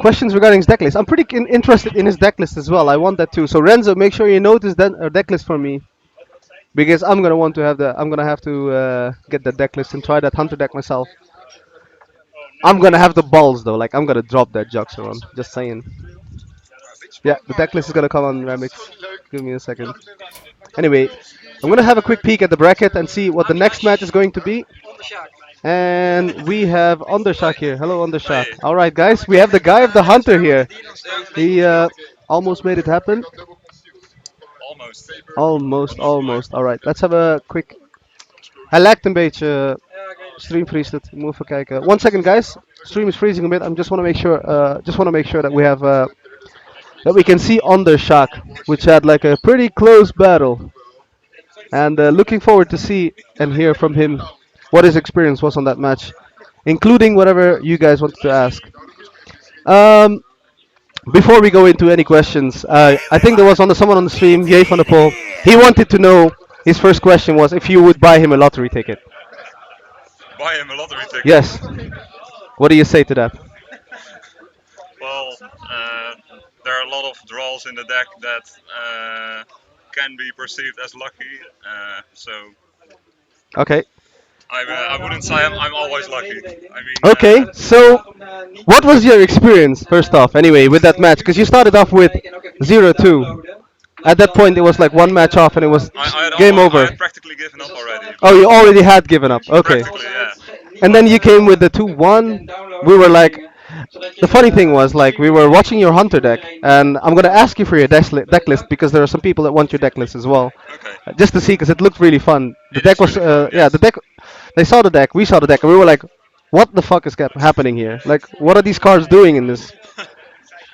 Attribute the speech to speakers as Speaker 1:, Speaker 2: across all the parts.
Speaker 1: questions regarding his deck list. I'm pretty interested in his deck list as well. I want that too. So Renzo, make sure you note his deck list for me because I'm gonna want to have the. I'm gonna have to get the deck list and try that hunter deck myself. I'm gonna have the balls though. Like I'm gonna drop that Joxeron. Just saying. Yeah, the deck list is gonna come on Remix. Give me a second. Anyway, I'm gonna have a quick peek at the bracket and see what the next match is going to be. And we have Ondersjaak here. Hello, Ondersjaak.
Speaker 2: Hey,
Speaker 1: All right, guys, we have the guy of the hunter here. He almost made it happen.
Speaker 2: almost.
Speaker 1: Almost,
Speaker 2: But not quite.
Speaker 1: almost. All right, let's have a quick. Hij lijkt een beetje. Stream vriest het. Ik moet even kijken. One second, guys. Stream is freezing a bit. I just want to make sure. Just want to make sure that we have. That we can see Ondersjaak, which had like a pretty close battle. And looking forward to see and hear from him what his experience was on that match, including whatever you guys wanted to ask. Um, before we go into any questions, I think there was someone on the stream, Jay van der Pol. He wanted to know. His first question was if you would buy him a lottery ticket.
Speaker 2: Buy him a lottery ticket.
Speaker 1: Yes. What do you say to that?
Speaker 2: Well, there are a lot of draws in the deck that can be perceived as lucky. So
Speaker 1: Okay.
Speaker 2: I wouldn't say I'm always lucky. I mean,
Speaker 1: Okay. So, what was your experience first off? Anyway, with that match, because you started off with 0-2. At that point, it was like one match off, and it was game
Speaker 2: I
Speaker 1: over.
Speaker 2: had practically given up already.
Speaker 1: Oh, you already had given up. Okay.
Speaker 2: Practically, yeah.
Speaker 1: And then you came with the 2-1. We were like, the funny thing was like we were watching your hunter deck, and I'm gonna ask you for your deck list because there are some people that want your deck list as well,
Speaker 2: Okay.
Speaker 1: just to see because it looked really fun. The
Speaker 2: It
Speaker 1: deck
Speaker 2: is
Speaker 1: was,
Speaker 2: really fun,
Speaker 1: yeah, the
Speaker 2: yes.
Speaker 1: deck. They saw the deck, we saw the deck, and we were like, what the fuck is happening here? Like, what are these cards doing in this?
Speaker 2: But it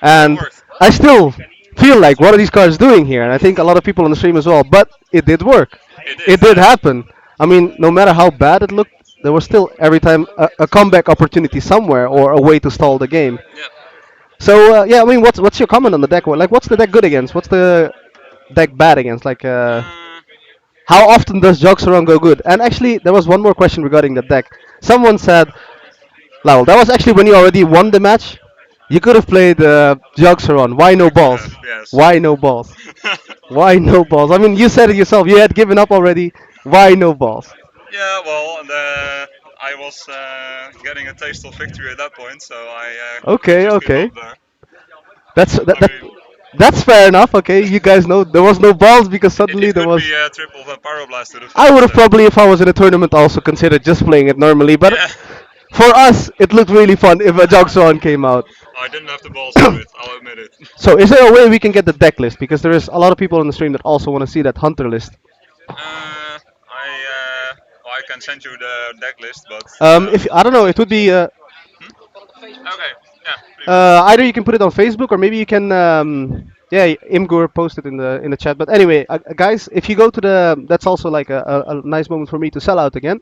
Speaker 1: And
Speaker 2: worked.
Speaker 1: I still feel like, what are these cards doing here? And I think a lot of people on the stream as well. But it did work.
Speaker 2: It did,
Speaker 1: It did
Speaker 2: yeah.
Speaker 1: happen. I mean, no matter how bad it looked, there was still every time a comeback opportunity somewhere or a way to stall the game.
Speaker 2: Yeah.
Speaker 1: So yeah, I mean, what's your comment on the deck? Like, what's the deck good against? What's the deck bad against? Like,
Speaker 2: Uh,
Speaker 1: how often does Jogsaron go good? And actually, there was one more question regarding the deck. Someone said, Lowell, that was actually when you already won the match. You could have played Jogsaron. Why no
Speaker 2: I could
Speaker 1: balls?
Speaker 2: have, yes.
Speaker 1: Why no balls? Why no balls? I mean, you said it yourself. You had given up already. Why no balls?
Speaker 2: Yeah, well, I was getting a taste of victory at that point, so I couldn't
Speaker 1: Okay,
Speaker 2: just give
Speaker 1: okay.
Speaker 2: up there.
Speaker 1: That,
Speaker 2: I
Speaker 1: that
Speaker 2: mean,
Speaker 1: that's fair enough. Okay, you guys know there was no balls because suddenly
Speaker 2: it
Speaker 1: there
Speaker 2: could
Speaker 1: was.
Speaker 2: be a triple pyroblast to the
Speaker 1: I would
Speaker 2: face.
Speaker 1: have probably, if I was in a tournament, also considered just playing it normally. But
Speaker 2: Yeah,
Speaker 1: for us, it looked really fun if a Jogsaron came out.
Speaker 2: I didn't have the balls to it. I'll admit it.
Speaker 1: So, is there a way we can get the deck list? Because there is a lot of people on the stream that also want to see that hunter list.
Speaker 2: Well, I can send you the deck list, but
Speaker 1: If I don't know, it would be
Speaker 2: hmm? Okay, yeah, please.
Speaker 1: either you can put it on Facebook or maybe you can yeah, Imgur post it in the chat. But anyway, guys, if you go to the that's also like a nice moment for me to sell out again.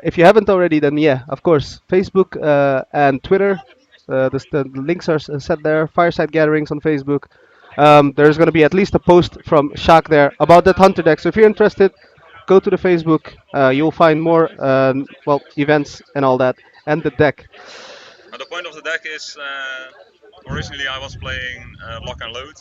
Speaker 1: If you haven't already, then yeah, of course, Facebook and Twitter. The links are set there. Fireside gatherings on Facebook. There's going to be at least a post from Shaq there about that hunter deck. So if you're interested, go to the Facebook. You'll find more well events and all that, and the deck.
Speaker 2: The point of the deck is originally I was playing lock and load.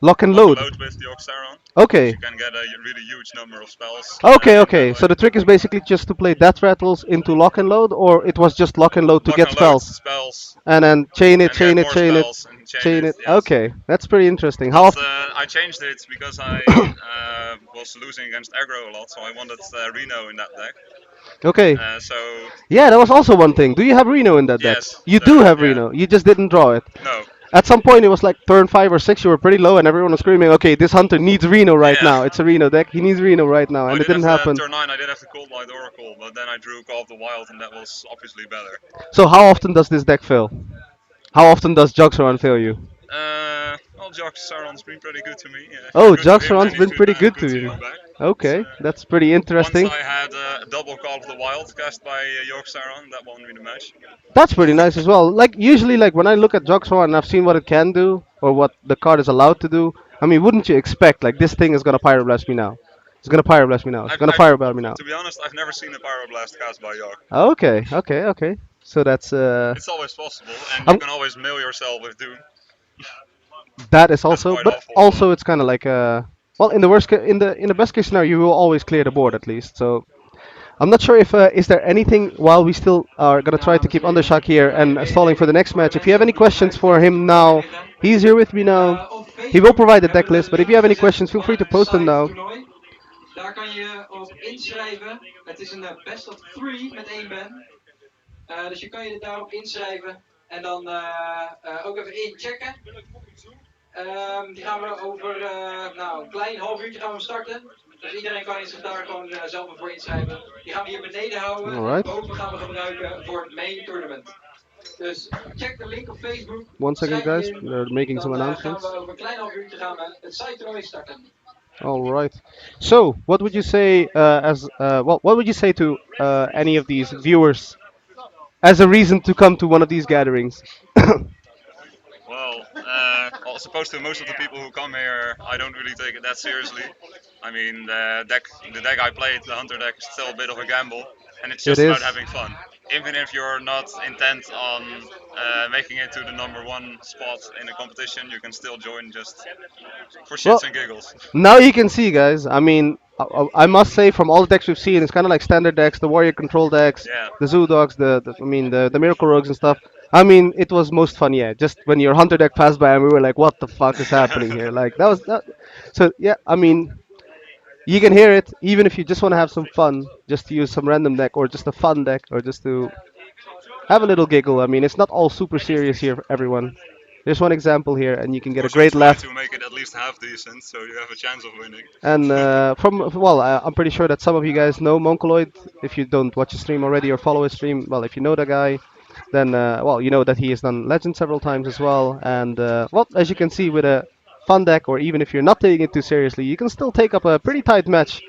Speaker 1: Lock and
Speaker 2: Lock and
Speaker 1: load.
Speaker 2: load with the Oxaron, because
Speaker 1: Okay.
Speaker 2: you can get a really huge number of spells
Speaker 1: Okay,
Speaker 2: in that
Speaker 1: okay.
Speaker 2: way.
Speaker 1: So the trick is basically just to play death rattles into lock and load, or it was just lock and load to
Speaker 2: Lock
Speaker 1: get
Speaker 2: and load
Speaker 1: spells,
Speaker 2: spells
Speaker 1: and then chain it,
Speaker 2: and get
Speaker 1: chain it,
Speaker 2: more
Speaker 1: chain it,
Speaker 2: spells and chain
Speaker 1: chain
Speaker 2: it.
Speaker 1: it.
Speaker 2: Yes.
Speaker 1: Okay, that's pretty interesting. How
Speaker 2: But
Speaker 1: often?
Speaker 2: I changed it because I was losing against aggro a lot, so I wanted Reno in that deck.
Speaker 1: Okay.
Speaker 2: So
Speaker 1: Yeah, that was also one thing. Do you have Reno in that deck?
Speaker 2: yes,
Speaker 1: You do have
Speaker 2: yeah,
Speaker 1: Reno. You just didn't draw it.
Speaker 2: no,
Speaker 1: At some point, it was like turn 5 or 6. You were pretty low, and everyone was screaming, "Okay, this hunter needs Reno right
Speaker 2: yeah.
Speaker 1: now. It's a Reno deck. He needs Reno right now,"
Speaker 2: I
Speaker 1: and it
Speaker 2: did have
Speaker 1: didn't happen.
Speaker 2: turn 9. I did have the Cold Light Oracle, but then I drew Call of the Wild, and that was obviously better.
Speaker 1: So how often does this deck fail? How often does Juxaron fail you?
Speaker 2: Well, Jock Sauron's been pretty good to me. If you're
Speaker 1: Oh,
Speaker 2: good to him, then
Speaker 1: Juxaron's
Speaker 2: he's
Speaker 1: been
Speaker 2: good,
Speaker 1: pretty good
Speaker 2: good
Speaker 1: to
Speaker 2: to
Speaker 1: you.
Speaker 2: you back. It's,
Speaker 1: Okay, that's pretty
Speaker 2: once
Speaker 1: interesting.
Speaker 2: I had a double Call of the Wild cast by York Sauron, that won me the match.
Speaker 1: That's pretty nice as well. Like usually, like when I look at Juxaron and I've seen what it can do or what the card is allowed to do. I mean, wouldn't you expect like this thing is gonna pyroblast me now? It's gonna pyroblast me now. It's gonna pyroblast me now.
Speaker 2: To be honest, I've never seen a Pyroblast cast by York.
Speaker 1: Okay, okay, okay. So that's
Speaker 2: It's always possible, and you
Speaker 1: um,
Speaker 2: can always mail yourself with Doom.
Speaker 1: that is
Speaker 2: That's
Speaker 1: also,
Speaker 2: quite
Speaker 1: but
Speaker 2: awful, but
Speaker 1: also it's kind of like well, in the in the best case scenario, you will always clear the board at least. So I'm not sure if is there anything while we still are gonna try to keep Undershack here and stalling for the next match. If you have any questions for him now, he's here with me now. He will provide the deck list, but if you have any questions, feel free to post them now. All right. 1 second, guys. They're making some announcements. All right. So, what would you say as well? What would you say to any of these viewers as a reason to come to one of these gatherings?
Speaker 2: well, as opposed to most of the people who come here, I don't really take it that seriously. I mean, the deck I played, the hunter deck, is still a bit of a gamble, and it's
Speaker 1: It
Speaker 2: just about
Speaker 1: is.
Speaker 2: having fun. Even if you're not intent on making it to the number one spot in a competition, you can still join just for
Speaker 1: Well,
Speaker 2: shits and giggles.
Speaker 1: now you can see, guys. I mean, I must say, from all the decks we've seen, it's kind of like standard decks, the warrior control decks,
Speaker 2: Yeah.
Speaker 1: the zoo dogs, I mean, the miracle rogues and stuff. I mean, it was most fun, yeah. Just when your hunter deck passed by, and we were like, "What the fuck is happening here?" Like that was that. So yeah, I mean, you can hear it, even if you just want to have some fun, just to use some random deck or just a fun deck or just to have a little giggle. I mean, it's not all super serious here, for everyone. There's one example here, and you can
Speaker 2: Of
Speaker 1: get a
Speaker 2: course, we
Speaker 1: great
Speaker 2: try
Speaker 1: laugh.
Speaker 2: to make it at least half decent, so you have a chance of winning.
Speaker 1: And from well, I'm pretty sure that some of you guys know Mongoloid. If you don't watch his stream already or follow his stream, well, if you know the guy, then well, you know that he has done Legend several times as well. And well, as you can see, with a fun deck, or even if you're not taking it too seriously, you can still take up a pretty tight match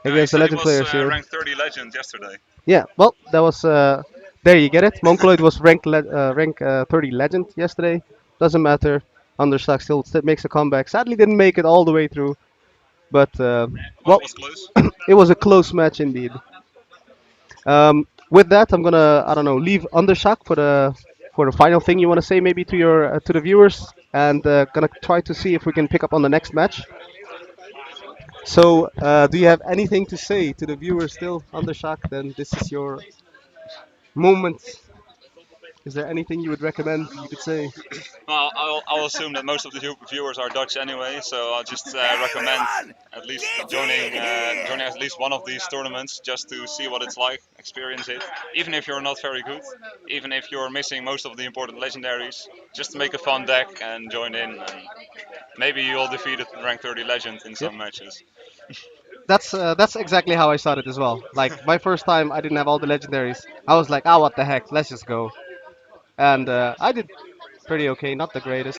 Speaker 2: Yeah, he
Speaker 1: against the
Speaker 2: said he
Speaker 1: Legend
Speaker 2: was
Speaker 1: players here.
Speaker 2: ranked 30 legend yesterday.
Speaker 1: Yeah, well, that was there you get it. Mongoloid was rank 30 Legend yesterday. Doesn't matter. Understock still makes a comeback. Sadly, didn't make it all the way through, but
Speaker 2: Well,
Speaker 1: well,
Speaker 2: it was close.
Speaker 1: it was a close match indeed. With that, I'm gonna I don't know leave Undershock for the final thing you want to say maybe to your to the viewers, and gonna try to see if we can pick up on the next match. So, do you have anything to say to the viewers still, Undershock? Then this is your moment. Is there anything you would recommend? You could say.
Speaker 2: Well, I'll assume that most of the viewers are Dutch anyway, so I'll just recommend at least joining at least one of these tournaments just to see what it's like, experience it. Even if you're not very good, even if you're missing most of the important legendaries, just make a fun deck and join in, and maybe you'll defeat a rank 30 legend in
Speaker 1: Yep.
Speaker 2: some matches.
Speaker 1: That's exactly how I started as well. Like my first time, I didn't have all the legendaries. I was like, ah, what the heck? Let's just go. And I did pretty okay, not the greatest.